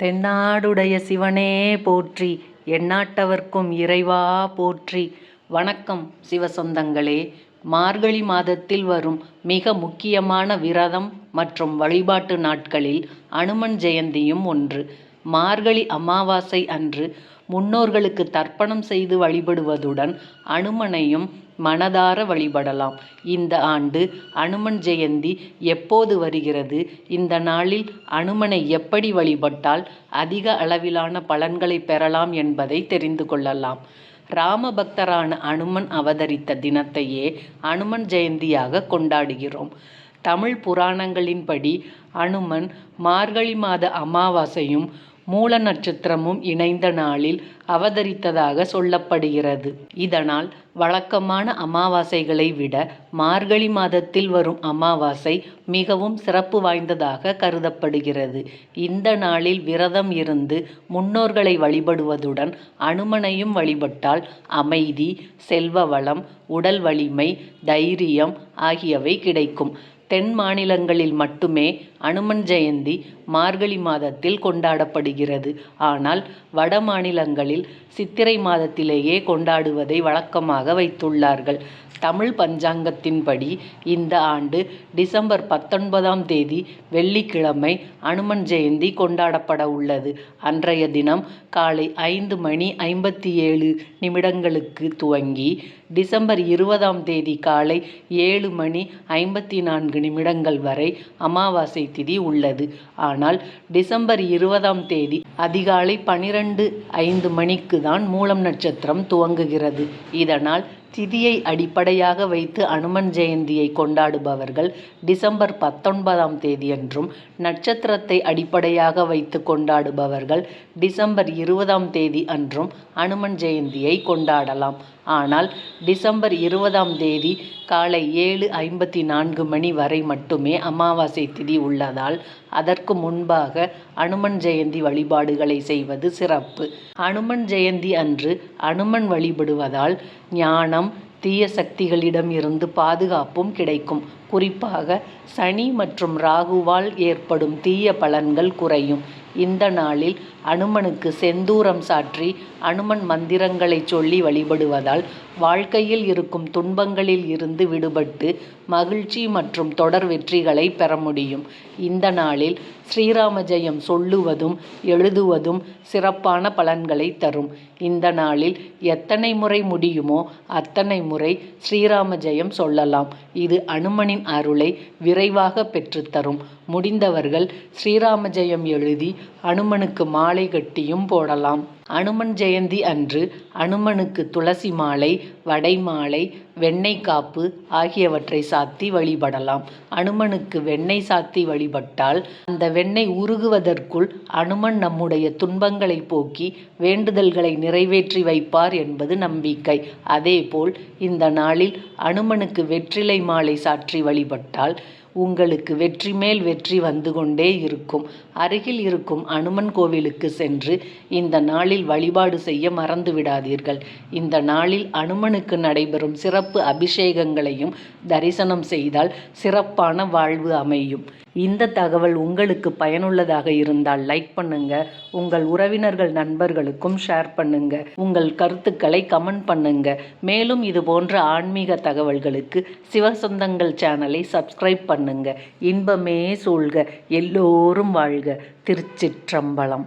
தென்னாடுடைய சிவனே போற்றி, எந்நாட்டவர்க்கும் இறைவா போற்றி. வணக்கம் சிவசொந்தங்களே. மார்கழி மாதத்தில் வரும் மிக முக்கியமான விரதம் மற்றும் வழிபாட்டு நாட்களில் அனுமன் ஜெயந்தியும் ஒன்று. மார்கழி அமாவாசை அன்று முன்னோர்களுக்கு தர்ப்பணம் செய்து வழிபடுவதுடன் அனுமனையும் மனதார வழிபடலாம். இந்த ஆண்டு அனுமன் ஜெயந்தி எப்போது வருகிறது? இந்த நாளில் அனுமனை எப்படி வழிபட்டால் அதிக அளவிலான பலன்களை பெறலாம் என்பதை தெரிந்து கொள்ளலாம். ராமபக்தரான அனுமன் அவதரித்த தினத்தையே அனுமன் ஜெயந்தியாக கொண்டாடுகிறோம். தமிழ் புராணங்களின்படி அனுமன் மார்கழி மாத அமாவாசையும் மூல நட்சத்திரமும் இணைந்த நாளில் அவதரித்ததாக சொல்லப்படுகிறது. இதனால் வழக்கமான அமாவாசைகளை விட மார்கழி மாதத்தில் வரும் அமாவாசை மிகவும் சிறப்பு வாய்ந்ததாக கருதப்படுகிறது. இந்த நாளில் விரதம் இருந்து முன்னோர்களை வழிபடுவதுடன் அனுமனையும் வழிபட்டால் அமைதி, செல்வ வளம், உடல் வலிமை, தைரியம் ஆகியவை கிடைக்கும். தென் மாநிலங்களில் மட்டுமே அனுமன் ஜெயந்தி மார்கழி மாதத்தில் கொண்டாடப்படுகிறது. ஆனால் வட மாநிலங்களில் சித்திரை மாதத்திலேயே கொண்டாடுவதை வழக்கமாக வைத்துள்ளார்கள். தமிழ் பஞ்சாங்கத்தின்படி இந்த ஆண்டு டிசம்பர் 19ஆம் தேதி வெள்ளிக்கிழமை அனுமன் ஜெயந்தி கொண்டாடப்பட உள்ளது. அன்றைய தினம் காலை 5:57 துவங்கி டிசம்பர் 20ஆம் தேதி காலை 7:54 வரை அமாவாசை திதி உள்ளது. ஆனால் டிசம்பர் 20ஆம் தேதி அதிகாலை 12:05 தான் மூலம் நட்சத்திரம் துவங்குகிறது. இதனால் திதியை அடிப்படையாக வைத்து அனுமன் ஜெயந்தியை கொண்டாடுபவர்கள் டிசம்பர் 19ஆம் தேதியன்றும், நட்சத்திரத்தை அடிப்படையாக வைத்து கொண்டாடுபவர்கள் டிசம்பர் 20ஆம் தேதி அன்றும் அனுமன் ஜெயந்தியை கொண்டாடலாம். ஆனால் டிசம்பர் 20ஆம் தேதி காலை 7:54 வரை மட்டுமே அமாவாசை திதி உள்ளதால் அதற்கு முன்பாக அனுமன் ஜெயந்தி வழிபாடுகளை செய்வது சிறப்பு. அனுமன் ஜெயந்தி அன்று அனுமன் வழிபடுவதால் ஞானம், தீய சக்திகளிடம் இருந்து பாதுகாப்பும் கிடைக்கும். குறிப்பாக சனி மற்றும் ராகுவால் ஏற்படும் தீய பலன்கள் குறையும். இந்த நாளில் அனுமனுக்கு செந்தூரம் சாற்றி அனுமன் மந்திரங்களை சொல்லி வழிபடுவதால் வாழ்க்கையில் இருக்கும் துன்பங்களில் இருந்து விடுபட்டு மகிழ்ச்சி மற்றும் தொடர் வெற்றிகளை பெற முடியும். இந்த நாளில் ஸ்ரீராம ஜெயம் சொல்லுவதும் எழுதுவதும் சிறப்பான பலன்களை தரும். இந்த நாளில் எத்தனை முறை முடியுமோ அத்தனை முறை ஸ்ரீராம ஜெயம் சொல்லலாம். இது அனுமனின் அருளை விரைவாக பெற்றுத்தரும். முடிந்தவர்கள் ஸ்ரீராம ஜெயம் எழுதி அனுமனுக்கு மாலை கட்டியும் போடலாம். அனுமன் ஜெயந்தி அன்று அனுமனுக்கு துளசி மாலை, வடை மாலை, வெண்ணெய் காப்பு ஆகியவற்றை சாத்தி வழிபடலாம். அனுமனுக்கு வெண்ணெய் சாத்தி வழிபட்டால் அந்த வெண்ணெய் உருகுவதற்குள் அனுமன் நம்முடைய துன்பங்களை போக்கி வேண்டுதல்களை நிறைவேற்றி வைப்பார் என்பது நம்பிக்கை. அதேபோல் இந்த நாளில் அனுமனுக்கு வெற்றிலை மாலை சாற்றி வழிபட்டால் உங்களுக்கு வெற்றி மேல் வெற்றி வந்து கொண்டே இருக்கும். அருகில் இருக்கும் அனுமன் கோவிலுக்கு சென்று இந்த நாளில் வழிபாடு செய்ய மறந்து விடாதீர்கள். இந்த நாளில் அனுமனுக்கு நடைபெறும் சிறப்பு அபிஷேகங்களையும் தரிசனம் செய்தால் சிறப்பான வாழ்வு அமையும். இந்த தகவல் உங்களுக்கு பயனுள்ளதாக இருந்தால் லைக் பண்ணுங்க. உங்கள் உறவினர்கள் நண்பர்களுக்கும் ஷேர் பண்ணுங்க. உங்கள் கருத்துக்களை கமெண்ட் பண்ணுங்க. மேலும் இது போன்ற ஆன்மீக தகவல்களுக்கு சிவசொந்தங்கள் சேனலை சப்ஸ்கிரைப் பண்ணுங்க. இன்பமே சூழ்க, எல்லோரும் வாழ்க. திருச்சிற்றம்பலம்.